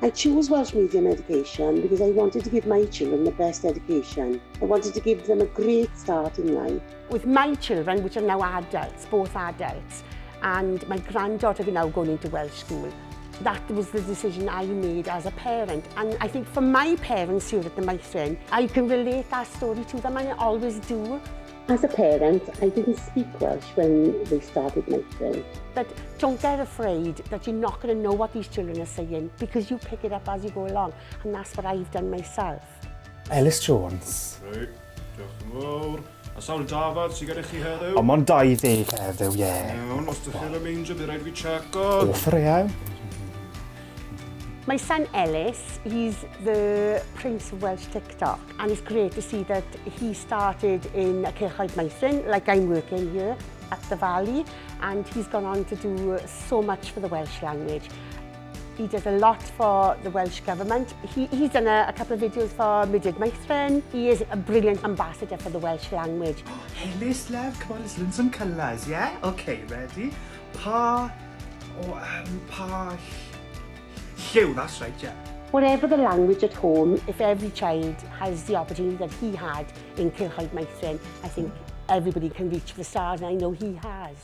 I chose Welsh medium education because I wanted to give my children the best education. I wanted to give them a great start in life. With my children, which are now adults, both adults, and my granddaughter now going into Welsh school, that was the decision I made as a parent. And I think for my parents here at the Meithrin, I can relate that story to them, and I always do. As a parent, I didn't speak Welsh when they started Meithrin. But don't get afraid that you're not going to know what these children are saying, because you pick it up as you go along, and that's what I've done myself. Ellis Jones. Reit, diolch yn fawr. A sawl dafod sy'n gyda chi heddiw? Ond mae'n 20 heddiw, ie. Iawn, os ydych chi'n ymeintio, bydd rhaid fi checo. Offer iawn. My son Ellis, he's the Prince of Welsh TikTok, and it's great to see that he started in Cylch Meithrin, like I'm working here at the Valley, and he's gone on to do so much for the Welsh language. He does a lot for the Welsh Government. He's done a couple of videos for Meithrin. He is a brilliant ambassador for the Welsh language. Ellis, love, come on, let's learn some colours, yeah? Okay, ready? Hugh, that's right, yeah. Whatever the language at home, If every child has the opportunity that he had in Cylch Meithrin, I think everybody can reach for the stars, and I know he has.